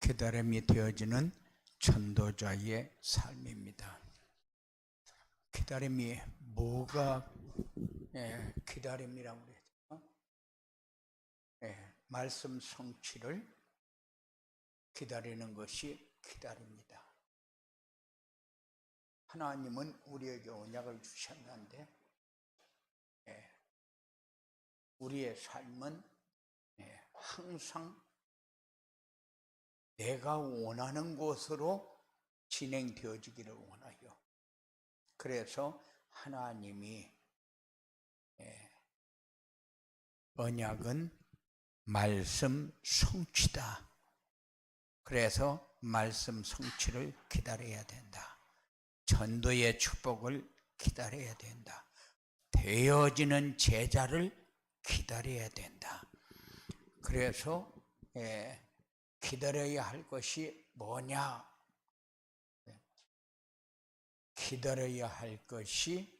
기다림이 되어지는 전도자의 삶입니다. 기다림이 뭐가 기다림이라고 그랬죠? 말씀 성취를 기다리는 것이 기다립니다. 하나님은 우리에게 언약을 주셨는데 우리의 삶은 항상 내가 원하는 곳으로 진행되어지기를 원해요. 그래서 하나님이 언약은 말씀 성취다. 그래서 말씀 성취를 기다려야 된다. 전도의 축복을 기다려야 된다. 되어지는 제자를 기다려야 된다. 그래서 기다려야 할 것이 뭐냐? 기다려야 할 것이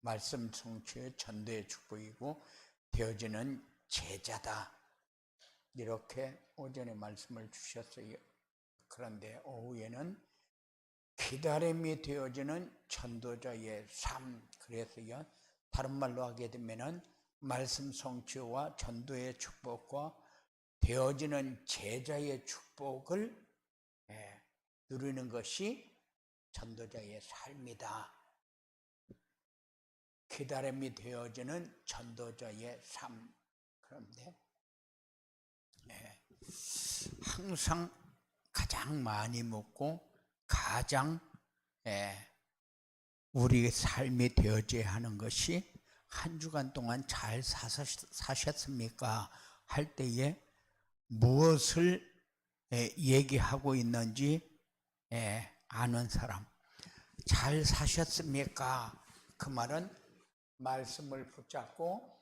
말씀 성취의 전도의 축복이고 되어지는 제자다. 이렇게 오전에 말씀을 주셨어요. 그런데 오후에는 기다림이 되어지는 전도자의 삶. 그래서요, 다른 말로 하게 되면은 말씀 성취와 전도의 축복과 되어지는 제자의 축복을 누리는 것이 전도자의 삶이다. 기다림이 되어지는 전도자의 삶. 그런데 항상 가장 많이 묻고 가장 우리 삶이 되어져야 하는 것이 한 주간 동안 잘 사셨습니까? 할 때에 무엇을 얘기하고 있는지 아는 사람. 잘 사셨습니까? 그 말은 말씀을 붙잡고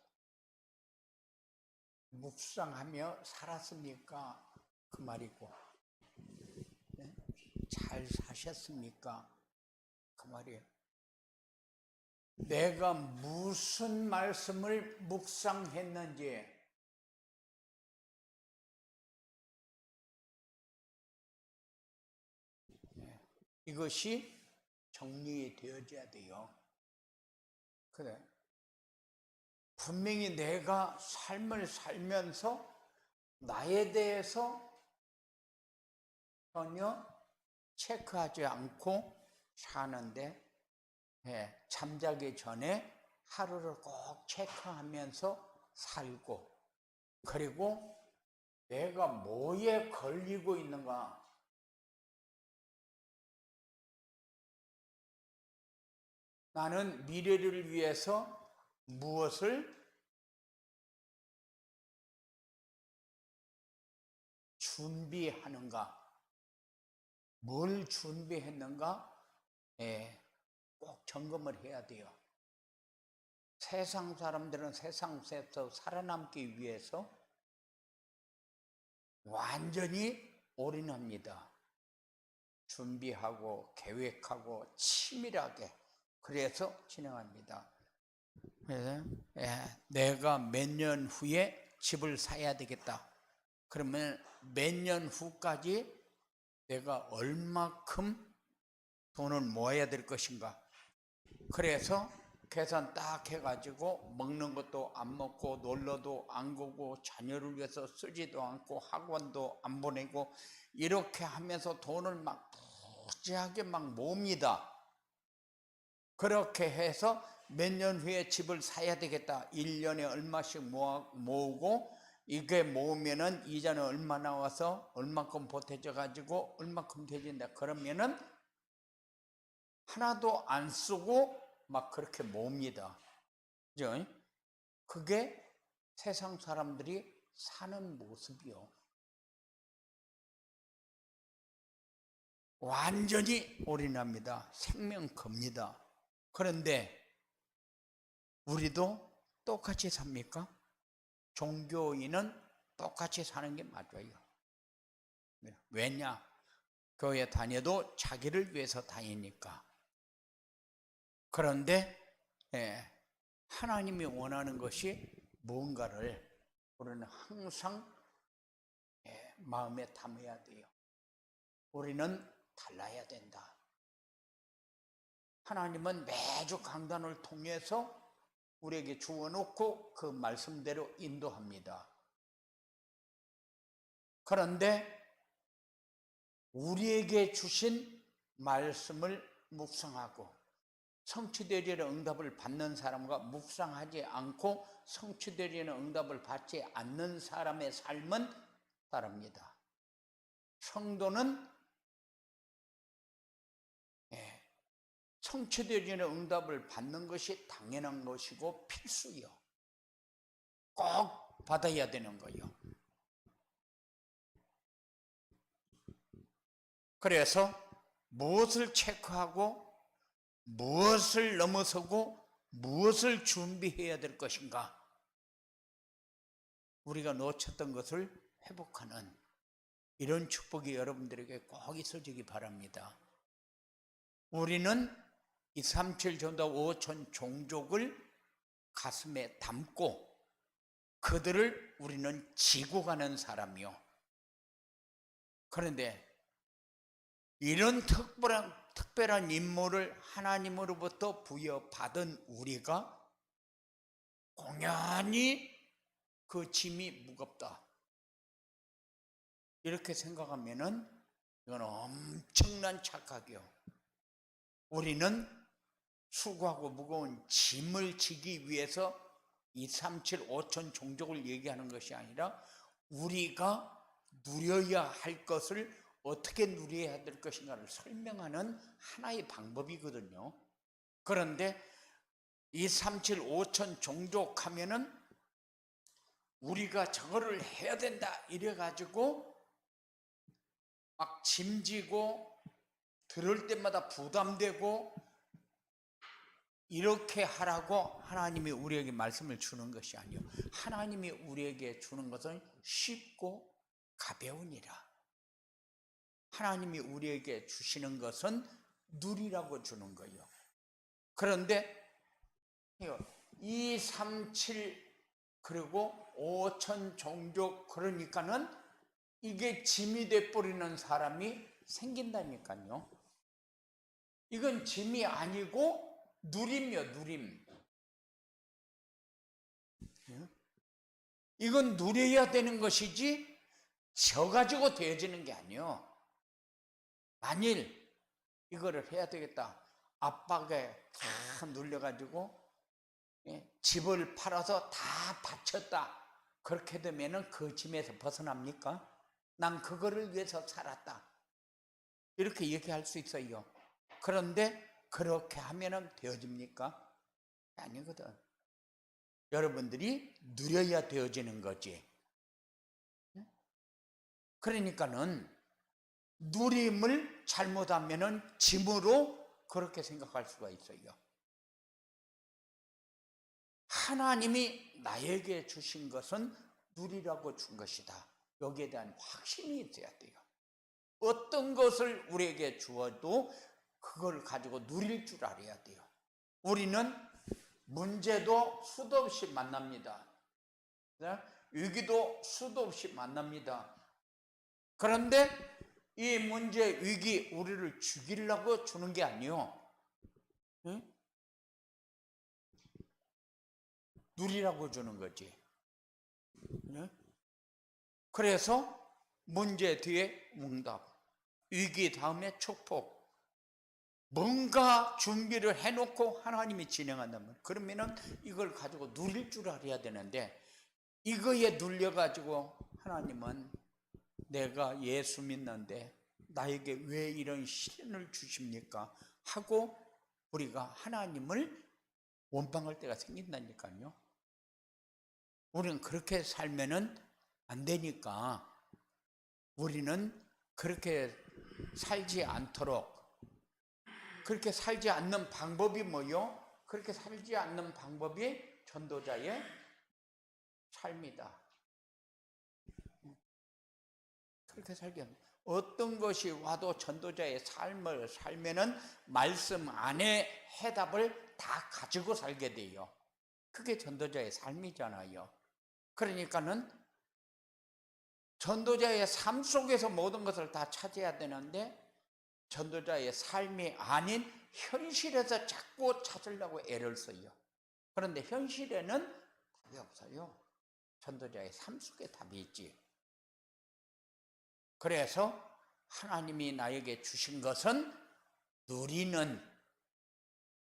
묵상하며 살았습니까? 그 말이고, 잘 사셨습니까? 그 말이에요. 내가 무슨 말씀을 묵상했는지, 이것이 정리되어져야 돼요. 그래. 분명히 내가 삶을 살면서 나에 대해서 전혀 체크하지 않고 사는데 잠자기 전에 하루를 꼭 체크하면서 살고, 그리고 내가 뭐에 걸리고 있는가, 나는 미래를 위해서 무엇을 준비하는가, 뭘 준비했는가 꼭 점검을 해야 돼요. 세상 사람들은 세상에서 살아남기 위해서 완전히 올인합니다. 준비하고 계획하고 치밀하게 그래서 진행합니다. 그래서 내가 몇 년 후에 집을 사야 되겠다. 그러면 몇 년 후까지 내가 얼마큼 돈을 모아야 될 것인가. 그래서 계산 딱 해가지고 먹는 것도 안 먹고 놀러도 안 가고 자녀를 위해서 쓰지도 않고 학원도 안 보내고 이렇게 하면서 돈을 막 부지하게 막 모읍니다. 그렇게 해서 몇 년 후에 집을 사야 되겠다. 1년에 얼마씩 모으고 이게 모으면은 이자는 얼마 나와서 얼마큼 보태져 가지고 얼마큼 되진다. 그러면은 하나도 안 쓰고 막 그렇게 모읍니다. 그죠? 그게 세상 사람들이 사는 모습이요. 완전히 올인합니다. 생명 겁니다. 그런데 우리도 똑같이 삽니까? 종교인은 똑같이 사는 게 맞아요. 왜냐? 교회 다녀도 자기를 위해서 다니니까. 그런데 하나님이 원하는 것이 뭔가를 우리는 항상 마음에 담아야 돼요. 우리는 달라야 된다. 하나님은 매주 강단을 통해서 우리에게 주어놓고 그 말씀대로 인도합니다. 그런데 우리에게 주신 말씀을 묵상하고 성취되리는 응답을 받는 사람과 묵상하지 않고 성취되리는 응답을 받지 않는 사람의 삶은 다릅니다. 성도는 성취되리는 응답을 받는 것이 당연한 것이고 필수요. 꼭 받아야 되는 거요. 그래서 무엇을 체크하고 무엇을 넘어서고 무엇을 준비해야 될 것인가? 우리가 놓쳤던 것을 회복하는 이런 축복이 여러분들에게 꼭 있어지기 바랍니다. 우리는 237 전도 5천 종족을 가슴에 담고 그들을 우리는 지고 가는 사람이요. 그런데 이런 특별한 임무를 하나님으로부터 부여받은 우리가 공연히 그 짐이 무겁다 이렇게 생각하면은 이건 엄청난 착각이요. 우리는 수고하고 무거운 짐을 지기 위해서 237 5천 종족을 얘기하는 것이 아니라 우리가 누려야 할 것을 어떻게 누려야 될 것인가를 설명하는 하나의 방법이거든요. 그런데 237 5천 종족 하면은 우리가 저거를 해야 된다 이래가지고 막 짐지고 들을 때마다 부담되고 이렇게 하라고 하나님이 우리에게 말씀을 주는 것이 아니요. 하나님이 우리에게 주는 것은 쉽고 가벼우니라. 하나님이 우리에게 주시는 것은 누리라고 주는 거예요. 그런데 2, 3, 7 그리고 5천 종족 그러니까는 이게 짐이 돼버리는 사람이 생긴다니까요. 이건 짐이 아니고 누림이요, 누림. 이건 누려야 되는 것이지 져가지고 되어지는 게 아니요. 만일 이거를 해야 되겠다. 압박에 다 눌려가지고 집을 팔아서 다 바쳤다. 그렇게 되면은 그 짐에서 벗어납니까? 난 그거를 위해서 살았다. 이렇게 얘기할 수 있어요. 그런데 그렇게 하면은 되어집니까? 아니거든. 여러분들이 누려야 되어지는 거지. 그러니까는 누림을 잘못하면은 짐으로 그렇게 생각할 수가 있어요. 하나님이 나에게 주신 것은 누리라고 준 것이다. 여기에 대한 확신이 있어야 돼요. 어떤 것을 우리에게 주어도 그걸 가지고 누릴 줄 알아야 돼요. 우리는 문제도 수도 없이 만납니다. 위기도 수도 없이 만납니다. 그런데 이 문제, 위기, 우리를 죽이려고 주는 게 아니요. 누리라고 주는 거지. 그래서 문제 뒤에 응답, 위기 다음에 축복. 뭔가 준비를 해놓고 하나님이 진행한다면 그러면은 이걸 가지고 누릴 줄 알아야 되는데 이거에 눌려가지고 하나님은 내가 예수 믿는데 나에게 왜 이런 시련을 주십니까? 하고 우리가 하나님을 원망할 때가 생긴다니까요. 우리는 그렇게 살면은 안 되니까 우리는 그렇게 살지 않도록 그렇게 살지 않는 방법이 뭐요? 그렇게 살지 않는 방법이 전도자의 삶이다. 그렇게 살게 합니다. 어떤 것이 와도 전도자의 삶을 살면은 말씀 안에 해답을 다 가지고 살게 돼요. 그게 전도자의 삶이잖아요. 그러니까는 전도자의 삶 속에서 모든 것을 다 찾아야 되는데 전도자의 삶이 아닌 현실에서 자꾸 찾으려고 애를 써요. 그런데 현실에는 답이 없어요. 전도자의 삶 속에 답이 있지. 그래서 하나님이 나에게 주신 것은 누리는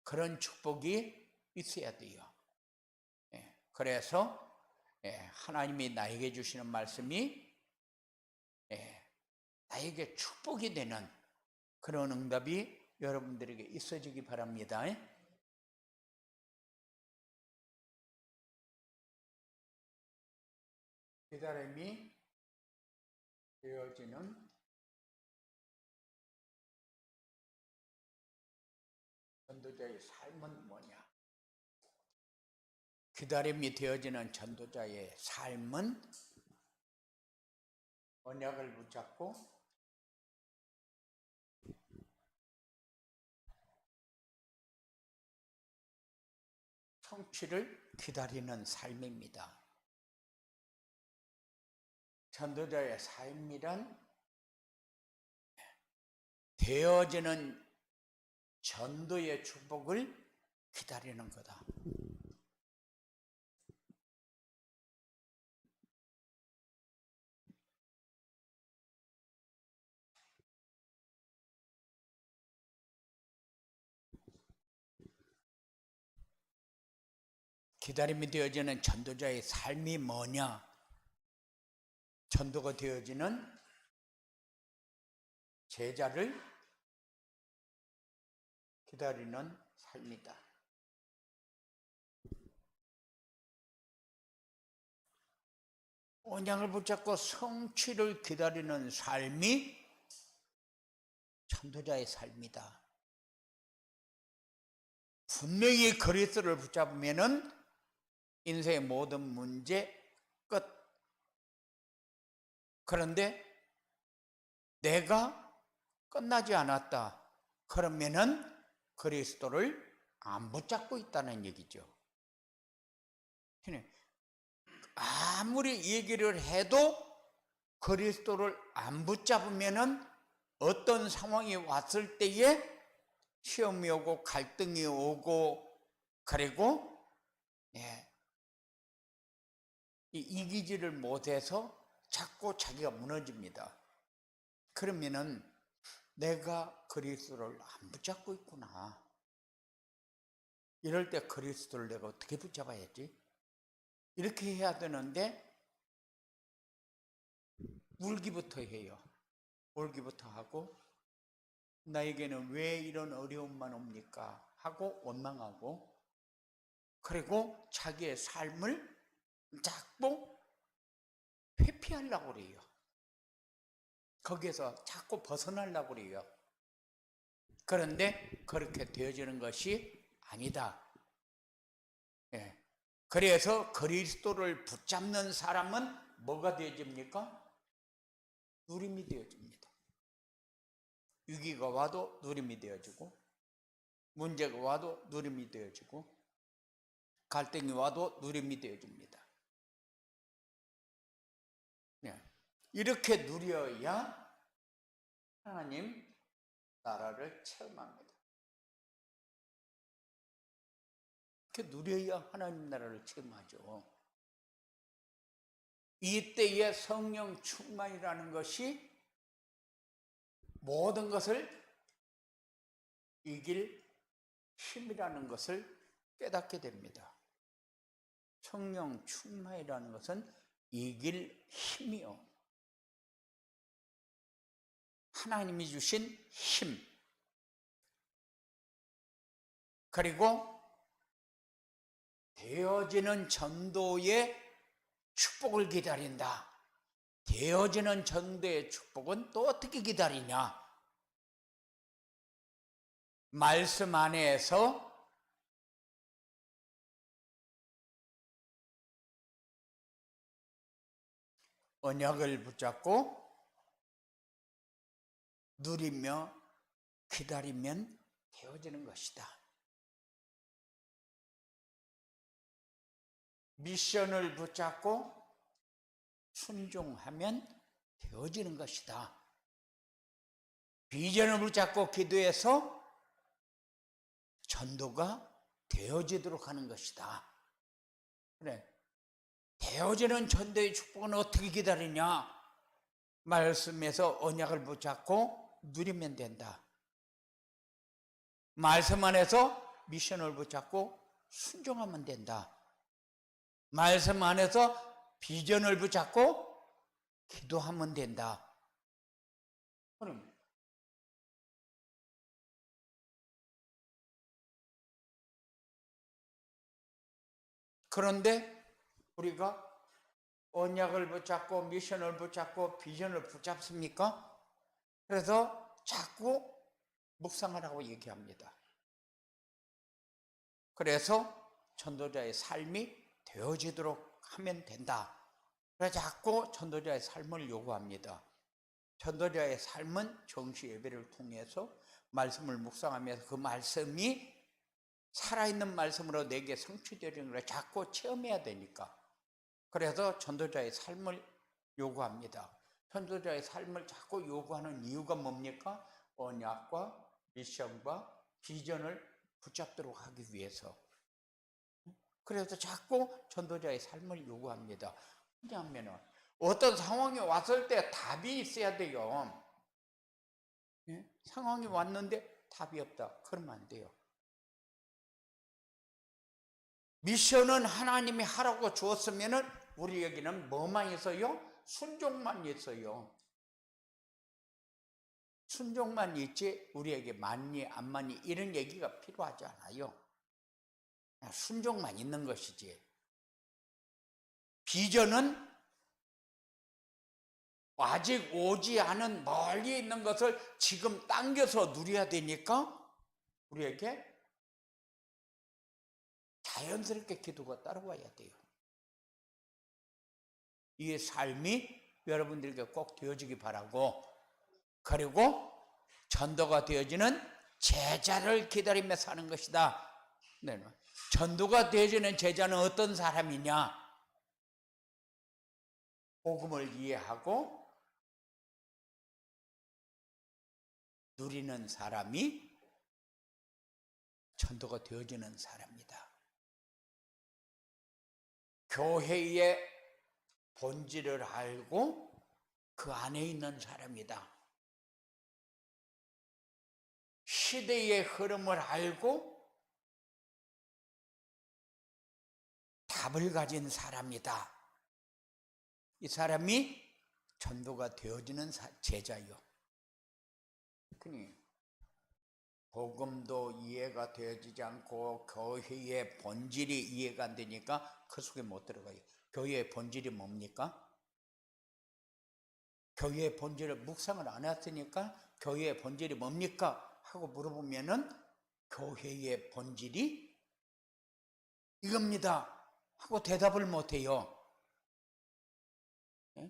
그런 축복이 있어야 돼요. 그래서 하나님이 나에게 주시는 말씀이 나에게 축복이 되는 그런 응답이 여러분들에게 있어지기 바랍니다. 깨달음이 되어지는 전도자의 삶은 뭐냐? 기다림이 되어지는 전도자의 삶은 언약을 붙잡고 성취를 기다리는 삶입니다. 전도자의 삶이란 되어지는 전도의 축복을 기다리는 거다. 기다림이 되어지는 전도자의 삶이 뭐냐? 전도가 되어지는 제자를 기다리는 삶이다. 언약을 붙잡고 성취를 기다리는 삶이 전도자의 삶이다. 분명히 그리스도를 붙잡으면은 인생의 모든 문제 끝. 그런데 내가 끝나지 않았다. 그러면은 그리스도를 안 붙잡고 있다는 얘기죠. 아무리 얘기를 해도 그리스도를 안 붙잡으면은 어떤 상황이 왔을 때에 시험이 오고 갈등이 오고 그리고 이기지를 못해서 자꾸 자기가 무너집니다. 그러면은 내가 그리스도를 안 붙잡고 있구나. 이럴 때 그리스도를 내가 어떻게 붙잡아야지? 이렇게 해야 되는데 울기부터 해요. 울기부터 하고 나에게는 왜 이런 어려움만 옵니까? 하고 원망하고 그리고 자기의 삶을 자꾸 회피하려고 그래요. 거기에서 자꾸 벗어나려고 그래요. 그런데 그렇게 되어지는 것이 아니다. 그래서 그리스도를 붙잡는 사람은 뭐가 되어집니까? 누림이 되어집니다. 위기가 와도 누림이 되어지고 문제가 와도 누림이 되어지고 갈등이 와도 누림이 되어집니다. 이렇게 누려야 하나님 나라를 체험합니다. 이렇게 누려야 하나님 나라를 체험하죠. 이때의 성령 충만이라는 것이 모든 것을 이길 힘이라는 것을 깨닫게 됩니다. 성령 충만이라는 것은 이길 힘이요. 하나님이 주신 힘. 그리고 되어지는 전도의 축복을 기다린다. 되어지는 전도의 축복은 또 어떻게 기다리냐? 말씀 안에서 언약을 붙잡고 누리며 기다리면 되어지는 것이다. 미션을 붙잡고 순종하면 되어지는 것이다. 비전을 붙잡고 기도해서 전도가 되어지도록 하는 것이다. 그래. 되어지는 전도의 축복은 어떻게 기다리냐? 말씀에서 언약을 붙잡고 누리면 된다. 말씀 안에서 미션을 붙잡고 순종하면 된다. 말씀 안에서 비전을 붙잡고 기도하면 된다. 그럼 그런데 우리가 언약을 붙잡고 미션을 붙잡고 비전을 붙잡습니까? 그래서 자꾸 묵상하라고 얘기합니다. 그래서 전도자의 삶이 되어지도록 하면 된다. 그래서 자꾸 전도자의 삶을 요구합니다. 전도자의 삶은 정시 예배를 통해서 말씀을 묵상하면서 그 말씀이 살아있는 말씀으로 내게 성취되는 걸 자꾸 체험해야 되니까. 그래서 전도자의 삶을 요구합니다. 전도자의 삶을 자꾸 요구하는 이유가 뭡니까? 언약과 미션과 비전을 붙잡도록 하기 위해서. 그래서 자꾸 전도자의 삶을 요구합니다. 왜냐하면 어떤 상황이 왔을 때 답이 있어야 돼요. 상황이 왔는데 답이 없다. 그러면 안 돼요. 미션은 하나님이 하라고 주었으면 우리에게는 뭐만 있어요? 순종만 있어요. 순종만 있지 우리에게 맞니 안 맞니 이런 얘기가 필요하지 않아요. 순종만 있는 것이지. 비전은 아직 오지 않은 멀리 있는 것을 지금 당겨서 누려야 되니까 우리에게 자연스럽게 기도가 따라와야 돼요. 이 삶이 여러분들에게 꼭 되어지기 바라고, 그리고 전도가 되어지는 제자를 기다리며 사는 것이다. 네. 전도가 되어지는 제자는 어떤 사람이냐? 복음을 이해하고 누리는 사람이 전도가 되어지는 사람이다. 교회의 본질을 알고 그 안에 있는 사람이다. 시대의 흐름을 알고 답을 가진 사람이다. 이 사람이 전도가 되어지는 제자요. 그니 복음도 이해가 되어지지 않고 교회의 본질이 이해가 안 되니까 그 속에 못 들어가요. 교회의 본질이 뭡니까? 교회의 본질을 묵상을 안 했으니까 교회의 본질이 뭡니까? 하고 물어보면은 교회의 본질이 이겁니다 하고 대답을 못 해요. 예?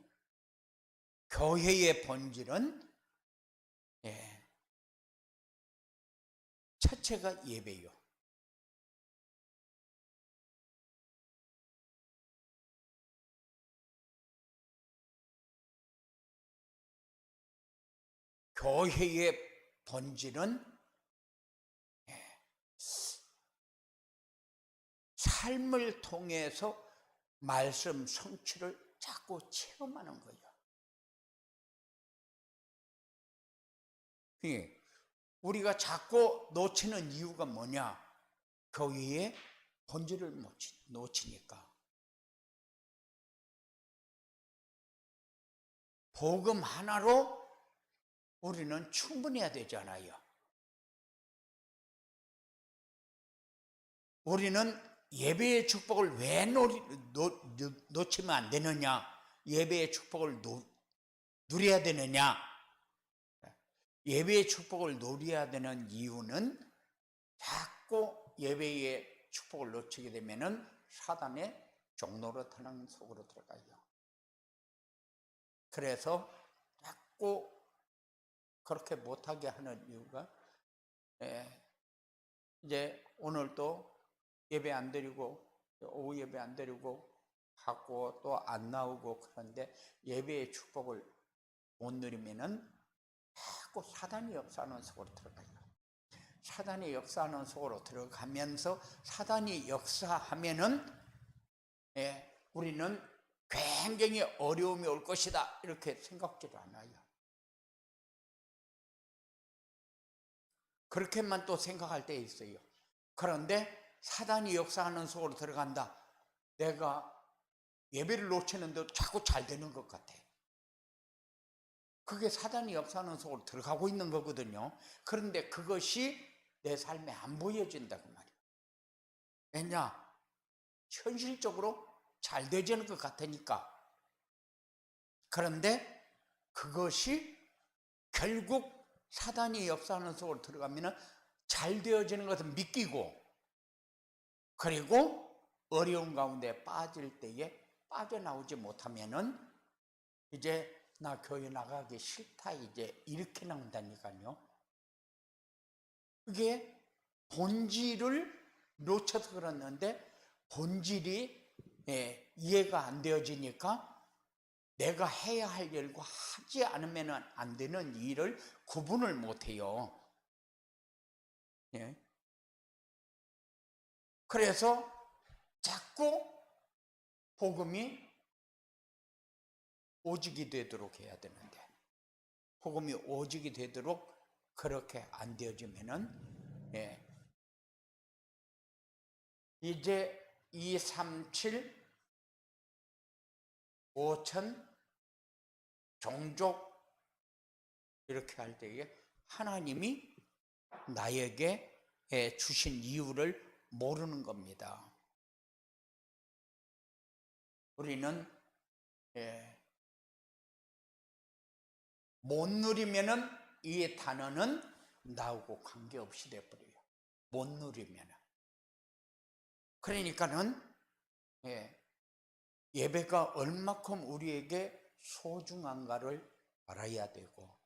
교회의 본질은 첫째가 예배요. 교회의 본질은 삶을 통해서 말씀 성취를 자꾸 체험하는 거예요. 우리가 자꾸 놓치는 이유가 뭐냐? 교회의 본질을 놓치니까. 복음 하나로 우리는 충분해야 되잖아요. 우리는 예배의 축복을 왜 놓치면 안 되느냐? 예배의 축복을 누려야 되느냐? 예배의 축복을 누려야 되는 이유는 자꾸 예배의 축복을 놓치게 되면은 사단의 종로로 타는 속으로 들어가요. 그래서 자꾸 그렇게 못하게 하는 이유가 이제 오늘 또 예배 안 드리고 오후 예배 안 드리고 하고 또 안 나오고 그런데 예배의 축복을 못 누리면은 자꾸 사단이 역사하는 속으로 들어가요. 사단이 역사하는 속으로 들어가면서 사단이 역사하면은 우리는 굉장히 어려움이 올 것이다 이렇게 생각지도 않아요. 그렇게만 또 생각할 때 있어요. 그런데 사단이 역사하는 속으로 들어간다. 내가 예배를 놓치는데 자꾸 잘 되는 것 같아. 그게 사단이 역사하는 속으로 들어가고 있는 거거든요. 그런데 그것이 내 삶에 안 보여진다 그 말이에요. 왜냐? 현실적으로 잘 되지는 것 같으니까. 그런데 그것이 결국 사단이 역사하는 속으로 들어가면 잘 되어지는 것을 믿기고, 그리고 어려운 가운데 빠질 때에 빠져나오지 못하면은 이제 나 교회 나가기 싫다 이제 이렇게 나온다니까요. 그게 본질을 놓쳐서 그랬는데 본질이 이해가 안 되어지니까 내가 해야 할 일과 하지 않으면 안 되는 일을 구분을 못해요. 그래서 자꾸 복음이 오직이 되도록 해야 되는데 복음이 오직이 되도록 그렇게 안 되어지면은 이제 237 5천 종족 이렇게 할 때에 하나님이 나에게 주신 이유를 모르는 겁니다. 우리는 못 누리면은 이 단어는 나하고 관계없이 돼버려요. 못 누리면은. 그러니까는 예배가 얼마큼 우리에게 소중한가를 알아야 되고,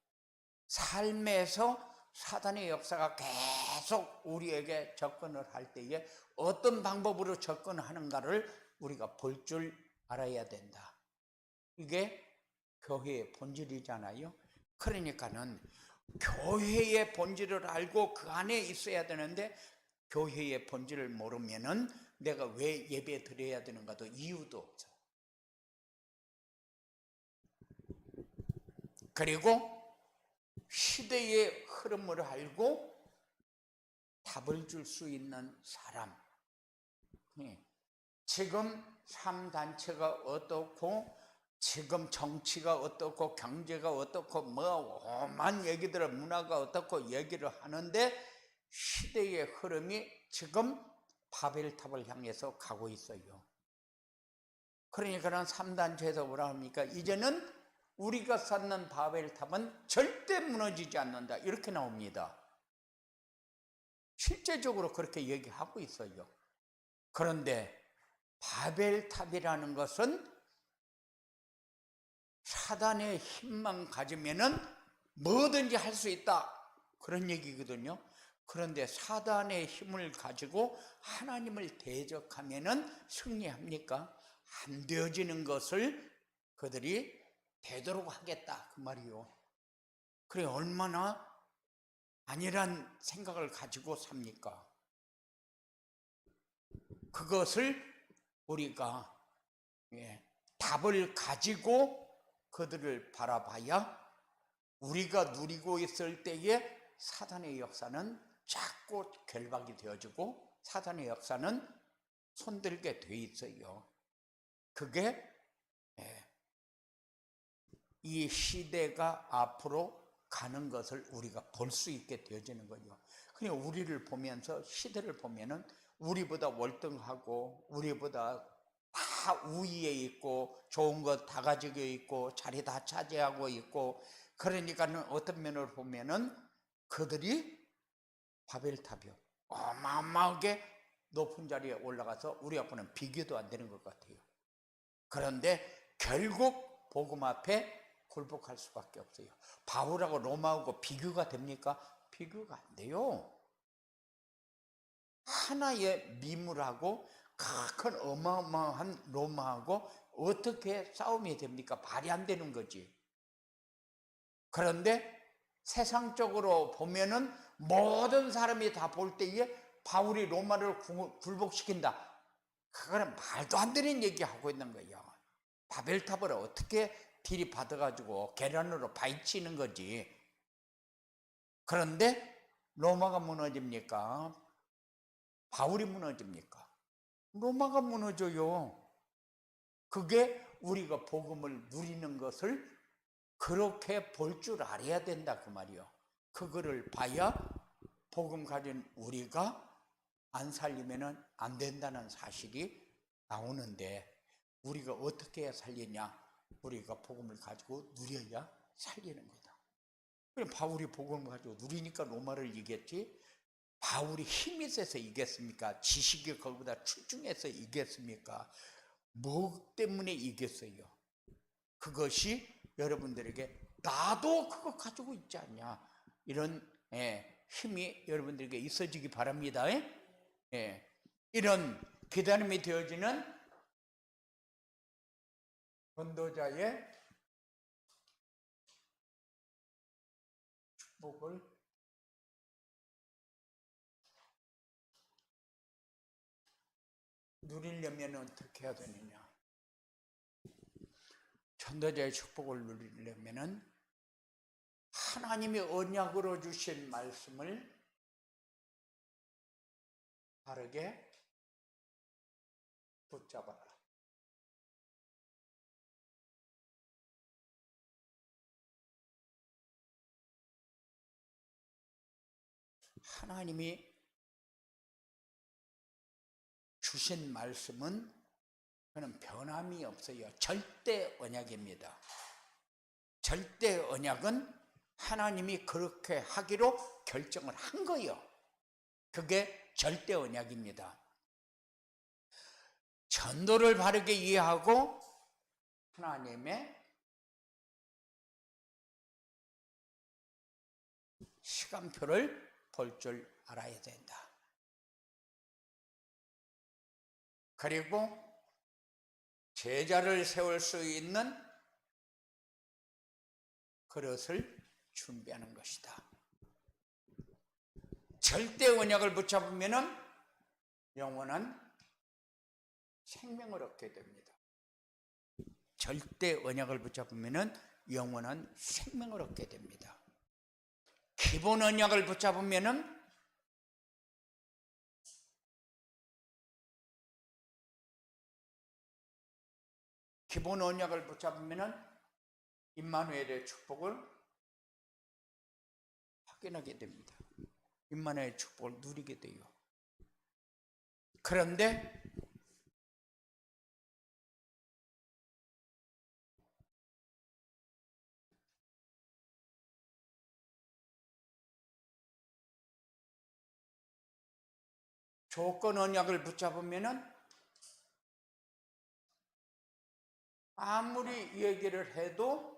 삶에서 사단의 역사가 계속 우리에게 접근을 할 때에 어떤 방법으로 접근하는가를 우리가 볼 줄 알아야 된다. 이게 교회의 본질이잖아요. 그러니까는 교회의 본질을 알고 그 안에 있어야 되는데 교회의 본질을 모르면은 내가 왜 예배 드려야 되는가도 이유도 없어. 그리고 시대의 흐름을 알고 답을 줄 수 있는 사람. 지금 3단체가 어떻고 지금 정치가 어떻고 경제가 어떻고 뭐 오만 얘기들을 문화가 어떻고 얘기를 하는데 시대의 흐름이 지금 바벨탑을 향해서 가고 있어요. 그러니까 3단체에서 뭐라 합니까? 이제는 우리가 쌓는 바벨탑은 절대 무너지지 않는다 이렇게 나옵니다. 실제적으로 그렇게 얘기하고 있어요. 그런데 바벨탑이라는 것은 사단의 힘만 가지면은 뭐든지 할 수 있다 그런 얘기거든요. 그런데 사단의 힘을 가지고 하나님을 대적하면은 승리합니까? 안 되어지는 것을 그들이 되도록 하겠다 그 말이요. 그래 얼마나 아니란 생각을 가지고 삽니까? 그것을 우리가 답을 가지고 그들을 바라봐야 우리가 누리고 있을 때에 사단의 역사는 자꾸 결박이 되어지고 사단의 역사는 손들게 돼 있어요. 그게 이 시대가 앞으로 가는 것을 우리가 볼 수 있게 되어지는 거죠. 그냥 우리를 보면서 시대를 보면은 우리보다 월등하고 우리보다 다 우위에 있고 좋은 것 다 가지고 있고 자리 다 차지하고 있고 그러니까는 어떤 면으로 보면은 그들이 바벨탑이요 어마어마하게 높은 자리에 올라가서 우리하고는 비교도 안 되는 것 같아요. 그런데 결국 복음 앞에 굴복할 수밖에 없어요. 바울하고 로마하고 비교가 됩니까? 비교가 안 돼요. 하나의 미물하고 큰 어마어마한 로마하고 어떻게 싸움이 됩니까? 말이 안 되는 거지. 그런데 세상적으로 보면은 모든 사람이 다 볼 때에 바울이 로마를 굴복시킨다. 그거는 말도 안 되는 얘기하고 있는 거예요. 바벨탑을 어떻게 들이받아가지고 계란으로 파헤치는 거지. 그런데 로마가 무너집니까? 바울이 무너집니까? 로마가 무너져요. 그게 우리가 복음을 누리는 것을 그렇게 볼 줄 알아야 된다 그 말이요. 그거를 봐야 복음 가진 우리가 안 살리면은 안 된다는 사실이 나오는데, 우리가 어떻게 살리냐? 우리가 복음을 가지고 누려야 살리는 거다. 그럼 바울이 복음을 가지고 누리니까 로마를 이겼지. 바울이 힘이 세서 이겼습니까? 지식이 그보다 출중해서 이겼습니까? 뭐 때문에 이겼어요? 그것이 여러분들에게 나도 그거 가지고 있지 않냐, 이런 힘이 여러분들에게 있어지기 바랍니다. 이런 기다림이 되어지는 전도자의 축복을 누리려면 어떻게 해야 되느냐? 전도자의 축복을 누리려면은 하나님이 언약으로 주신 말씀을 바르게 붙잡아라. 하나님이 주신 말씀은 그는 변함이 없어요. 절대 언약입니다. 절대 언약은 하나님이 그렇게 하기로 결정을 한 거예요. 그게 절대 언약입니다. 전도를 바르게 이해하고 하나님의 시간표를 볼 줄 알아야 된다. 그리고 제자를 세울 수 있는 그릇을 준비하는 것이다. 절대 언약을 붙잡으면 영원한 생명을 얻게 됩니다. 절대 언약을 붙잡으면 영원한 생명을 얻게 됩니다. 기본 언약을 붙잡으면 기본 언약을 붙잡으면 임마누엘의 축복을 확인하게 됩니다. 임마누엘의 축복을 누리게 돼요. 그런데 조건 언약을 붙잡으면 아무리 얘기를 해도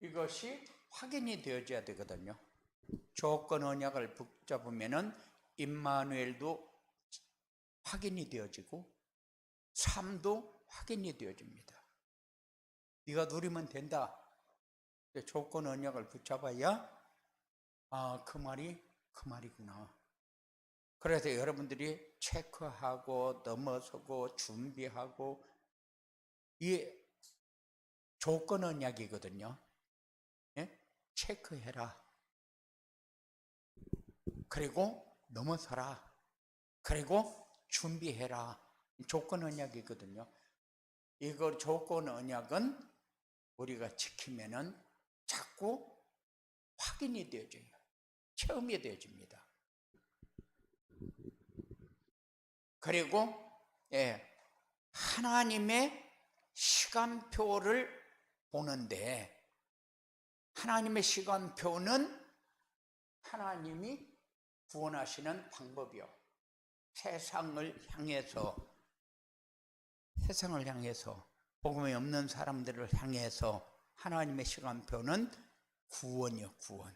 이것이 확인이 되어져야 되거든요. 조건 언약을 붙잡으면 임마누엘도 확인이 되어지고 삶도 확인이 되어집니다. 네가 누리면 된다. 조건 언약을 붙잡아야 그 말이 그 말이구나. 그래서 여러분들이 체크하고 넘어서고 준비하고, 이게 조건 언약이거든요. 체크해라. 그리고 넘어서라. 그리고 준비해라. 조건 언약이거든요. 이거 조건 언약은 우리가 지키면은 자꾸 확인이 되어져요. 체험이 되어집니다. 그리고 하나님의 시간표를 보는데, 하나님의 시간표는 하나님이 구원하시는 방법이요. 세상을 향해서 복음이 없는 사람들을 향해서 하나님의 시간표는 구원이요, 구원.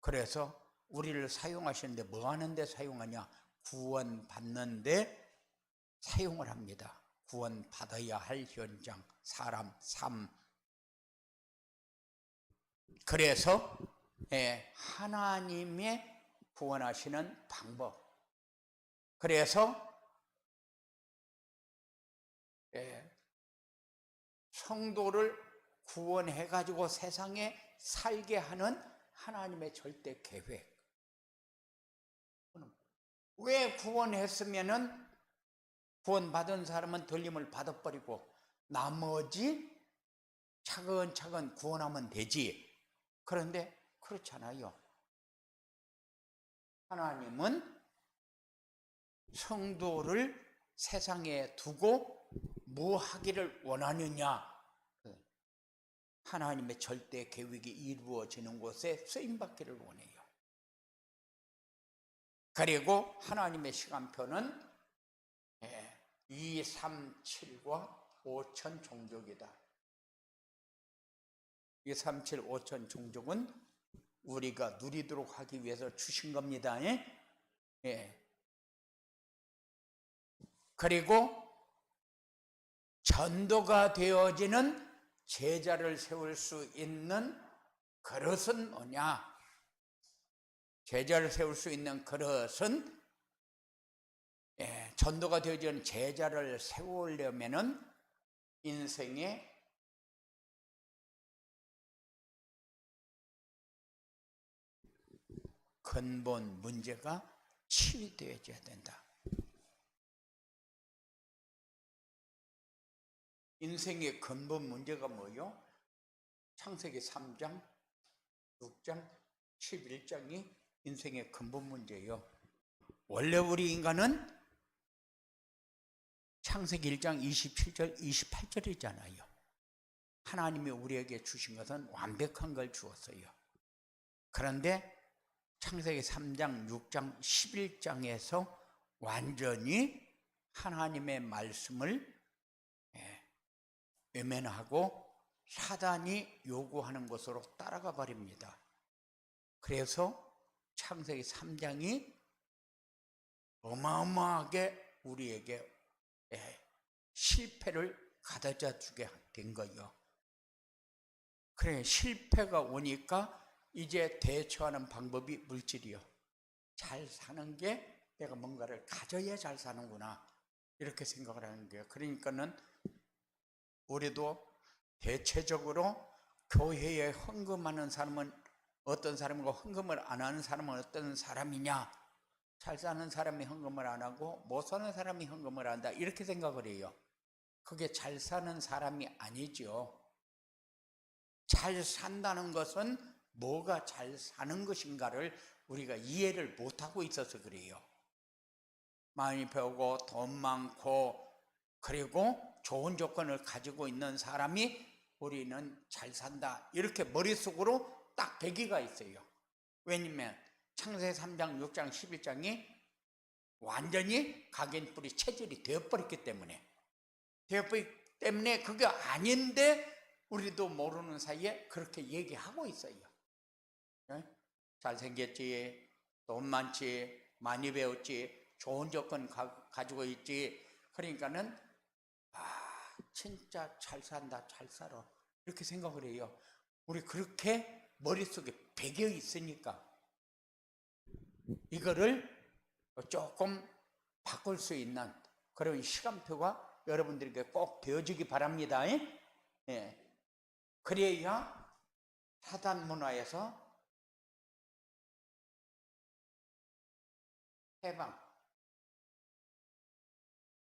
그래서 우리를 사용하시는데 뭐 하는데 사용하냐? 구원 받는데 사용을 합니다. 구원 받아야 할 현장, 사람, 삶. 그래서 하나님의 구원하시는 방법. 그래서 성도를 구원해 가지고 세상에 살게 하는 하나님의 절대 계획. 왜 구원했으면은 구원받은 사람은 들림을 받아버리고 나머지 차근차근 구원하면 되지. 그런데 그렇잖아요. 하나님은 성도를 세상에 두고 뭐 하기를 원하느냐? 하나님의 절대 계획이 이루어지는 곳에 쓰임받기를 원해요. 그리고 하나님의 시간표는 2, 3, 7과 5천 종족이다. 2, 3, 7, 5천 종족은 우리가 누리도록 하기 위해서 주신 겁니다. 그리고 전도가 되어지는 제자를 세울 수 있는 그릇은 뭐냐? 제자를 세울 수 있는 그릇은 전도가 되어지는 제자를 세우려면은 인생의 근본 문제가 치유되어져야 된다. 인생의 근본 문제가 뭐요? 창세기 3장, 6장, 11장이 인생의 근본 문제예요. 원래 우리 인간은 창세기 1장 27절, 28절이잖아요. 하나님이 우리에게 주신 것은 완벽한 걸 주었어요. 그런데 창세기 3장, 6장, 11장에서 완전히 하나님의 말씀을 외면하고 사단이 요구하는 것으로 따라가 버립니다. 그래서 창세기 3장이 어마어마하게 우리에게 실패를 가져다 주게 된 거예요. 그래, 실패가 오니까 이제 대처하는 방법이 물질이요. 잘 사는 게 내가 뭔가를 가져야 잘 사는구나, 이렇게 생각을 하는 거예요. 그러니까는 우리도 대체적으로 교회에 헌금하는 사람은 어떤 사람이고 헌금을 안 하는 사람은 어떤 사람이냐? 잘 사는 사람이 헌금을 안 하고 못 사는 사람이 헌금을 한다, 이렇게 생각을 해요. 그게 잘 사는 사람이 아니죠. 잘 산다는 것은 뭐가 잘 사는 것인가를 우리가 이해를 못하고 있어서 그래요. 많이 배우고 돈 많고 그리고 좋은 조건을 가지고 있는 사람이 우리는 잘 산다, 이렇게 머릿속으로 딱 배기가 있어요. 왜냐면 창세기 3장, 6장, 11장이 완전히 각인뿌리 체질이 되어버렸기 때문에 그게 아닌데 우리도 모르는 사이에 그렇게 얘기하고 있어요. 잘생겼지, 돈 많지, 많이 배웠지, 좋은 조건 가지고 있지. 그러니까는 진짜 잘 산다, 잘 살아, 이렇게 생각을 해요. 우리 그렇게 머릿속에 배겨 있으니까 이거를 조금 바꿀 수 있는 그런 시간표가 여러분들에게 꼭 되어지기 바랍니다. 그래야 사단 문화에서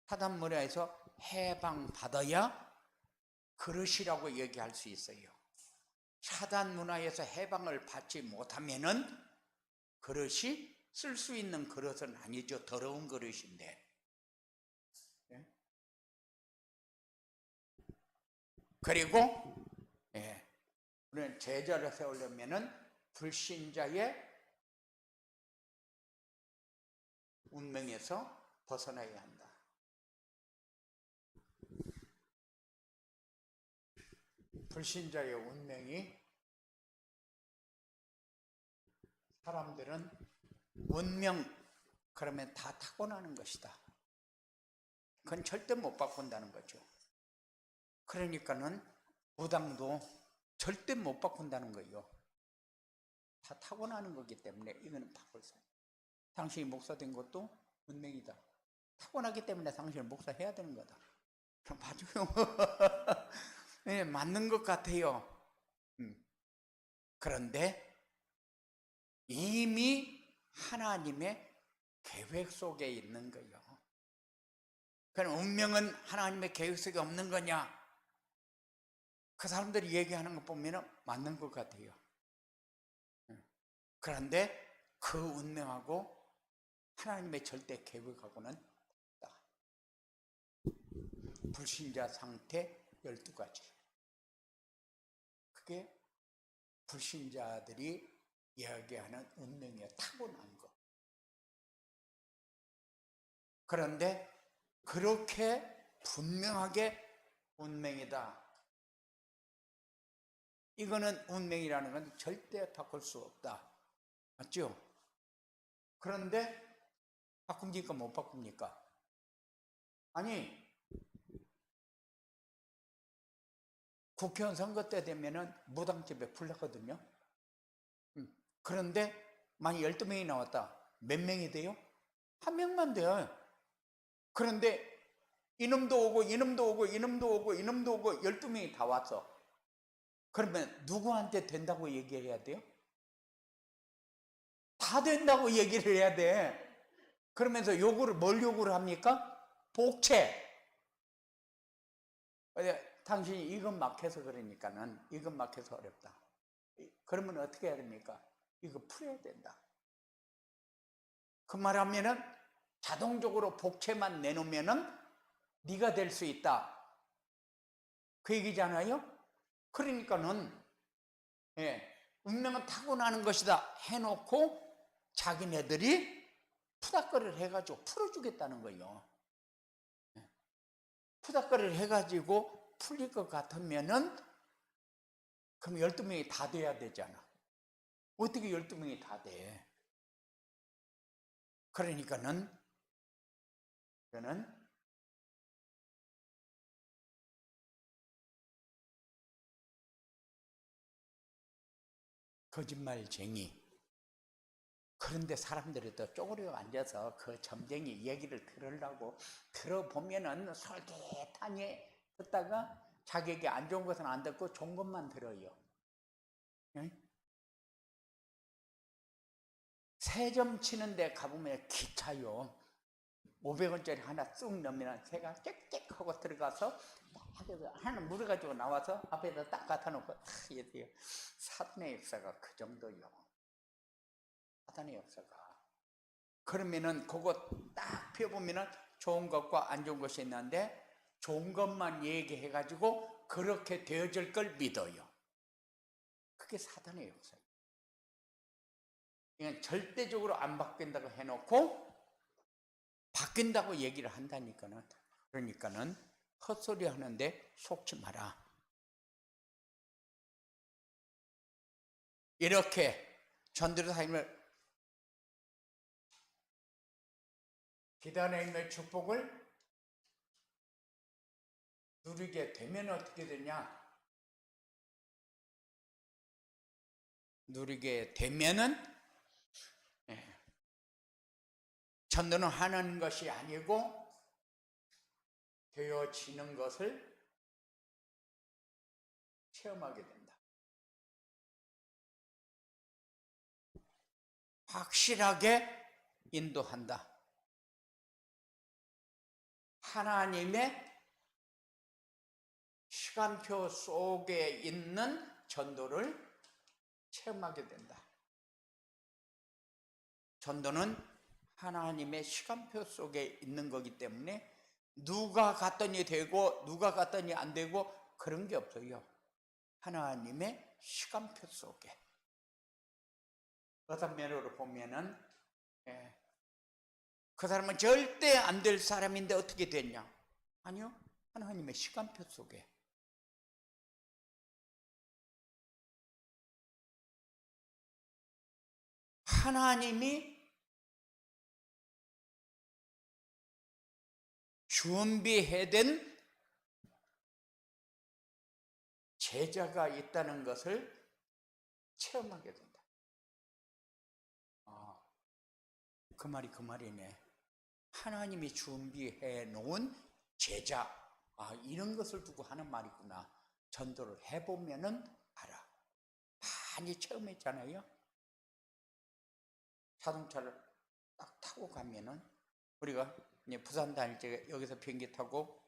사단 문화에서 해방받아야 그릇이라고 얘기할 수 있어요. 사단 문화에서 해방을 받지 못하면은 그릇이 쓸 수 있는 그릇은 아니죠. 더러운 그릇인데. 그리고 우리는 제자를 세우려면은 불신자의 운명에서 벗어나야 한다. 불신자의 운명이, 사람들은 운명 그러면 다 타고나는 것이다. 그건 절대 못 바꾼다는 거죠. 그러니까는 무당도 절대 못 바꾼다는 거예요. 다 타고나는 거기 때문에 이거는 바꿀 수 없어요. 당신이 목사 된 것도 운명이다. 타고나기 때문에 당신은 목사 해야 되는 거다. 그럼 맞아요. 네, 맞는 것 같아요. 그런데 이미 하나님의 계획 속에 있는 거예요. 그럼 운명은 하나님의 계획 속에 없는 거냐? 그 사람들이 얘기하는 거 보면 맞는 것 같아요. 그런데 그 운명하고 하나님의 절대 계획하고는 다르다. 불신자 상태 12가지. 그게 불신자들이 이야기하는 운명에 타고난 것. 그런데 그렇게 분명하게 운명이다. 이거는 운명이라는 건 절대 바꿀 수 없다. 맞죠? 그런데 바꿉니까? 못 바꿉니까? 아니, 국회의원 선거 때 되면은 무당집에 불나거든요. 그런데 만약 12명이 나왔다. 몇 명이 돼요? 한 명만 돼요. 그런데 이놈도 오고 이놈도 오고 이놈도 오고 이놈도 오고 12명이 다 왔어. 그러면 누구한테 된다고 얘기해야 돼요? 다 된다고 얘기를 해야 돼. 그러면서 뭘 요구를 합니까? 복채. 당신이 이건 막혀서 그러니까는 이건 막혀서 어렵다. 그러면 어떻게 해야 됩니까? 이거 풀어야 된다. 그 말하면은 자동적으로 복채만 내놓으면은 네가 될 수 있다. 그 얘기잖아요. 그러니까는 운명은 타고나는 것이다 해놓고 자기네들이 푸닥거리를 해가지고 풀어주겠다는 거예요. 푸닥거리를 해가지고 풀릴 것 같으면은 그럼 12명이 다 돼야 되잖아. 어떻게 12명이 다 돼? 그러니까는 저는 거짓말쟁이. 그런데 사람들이 또 쪼그려 앉아서 그 점쟁이 얘기를 들으려고 들어보면은 솔깃하니 듣다가 자기에게 안 좋은 것은 안 듣고 좋은 것만 들어요. 새점 치는데 가보면 기차요. 500원짜리 하나 쑥 넣으면 새가 짹짹 하고 들어가서 하나 물어가지고 나와서 앞에다 딱 갖다 놓고 이래요. 사단의 역사가 그 정도요. 사단의 역사가. 그러면은 그거 딱 펴보면은 좋은 것과 안 좋은 것이 있는데 좋은 것만 얘기해가지고 그렇게 되어질 걸 믿어요. 그게 사단의 역사예요. 그냥 절대적으로 안 바뀐다고 해놓고 바뀐다고 얘기를 한다니까는. 그러니까는 헛소리 하는데 속지 마라. 이렇게 전도사님을 기다림의 축복을 누리게 되면 어떻게 되냐? 누리게 되면은 전도는 하는 것이 아니고 되어지는 것을 체험하게 된다. 확실하게 인도한다. 하나님의 시간표 속에 있는 전도를 체험하게 된다. 전도는 하나님의 시간표 속에 있는 거기 때문에 누가 갔더니 되고 누가 갔더니 안 되고 그런 게 없어요. 하나님의 시간표 속에. 어떤 면으로 보면은 그 사람은 절대 안 될 사람인데 어떻게 됐냐? 아니요. 하나님의 시간표 속에. 하나님이 준비해둔 제자가 있다는 것을 체험하게 된다. 그 말이네. 하나님이 준비해 놓은 제자, 이런 것을 두고 하는 말이구나. 전도를 해보면은 알아. 많이 체험했잖아요. 자동차를 딱 타고 가면은, 우리가 이제 부산 다닐 때 여기서 비행기 타고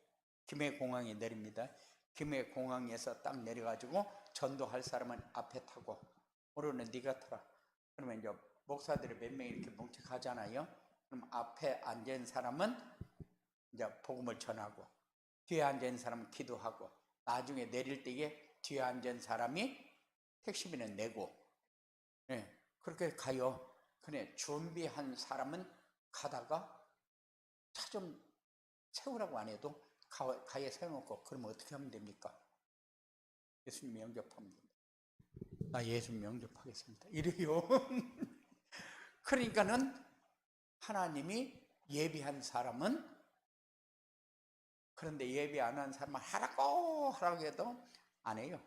김해공항에 내립니다. 김해공항에서 딱 내려가지고 전도할 사람은 앞에 타고, 오늘은 네가 타라. 그러면 이제 목사들이 몇 명 이렇게 뭉쳐가잖아요. 그럼 앞에 앉은 사람은 이제 복음을 전하고, 뒤에 앉은 사람은 기도하고, 나중에 내릴 때에 뒤에 앉은 사람이 택시비는 내고, 그렇게 가요. 그래, 준비한 사람은 가다가 차 좀 세우라고 안 해도 가에 세워놓고, 그러면 어떻게 하면 됩니까? 예수님 영접하면 됩니다. 나 예수님 영접하겠습니다. 이래요. 그러니까는 하나님이 예비한 사람은, 그런데 예비 안 한 사람은 하라고 해도 안 해요.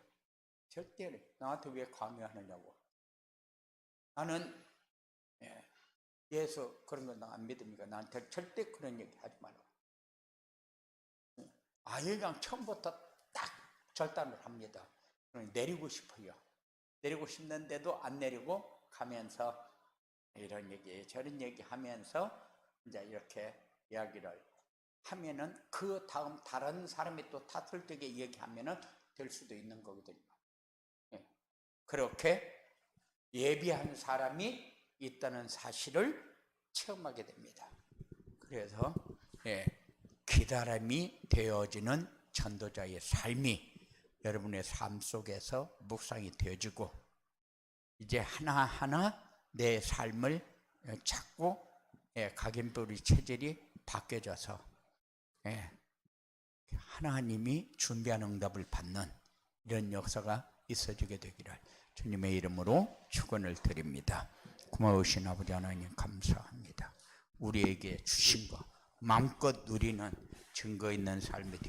절대 나한테 왜 강요하느냐고. 나는 예수 그런 거 나 안 믿습니까? 나한테 절대 그런 얘기 하지 말라고. 아예 그냥 처음부터 딱 절단을 합니다. 내리고 싶어요. 내리고 싶는데도 안 내리고 가면서 이런 얘기 저런 얘기 하면서 이제 이렇게 이야기를 하면은, 그 다음 다른 사람이 또 탓을 되게 얘기하면은 될 수도 있는 거거든요. 그렇게 예비한 사람이 있다는 사실을 체험하게 됩니다. 그래서 기다림이 되어지는 전도자의 삶이 여러분의 삶 속에서 묵상이 되어지고, 이제 하나하나 내 삶을 찾고 각인뿌리 체질이 바뀌어져서 하나님이 준비한 응답을 받는 이런 역사가 있어지게 되기를 주님의 이름으로 축원을 드립니다. 고마우신 아버지 하나님 감사합니다. 우리에게 주신 거 마음껏 누리는 증거 있는 삶이 되어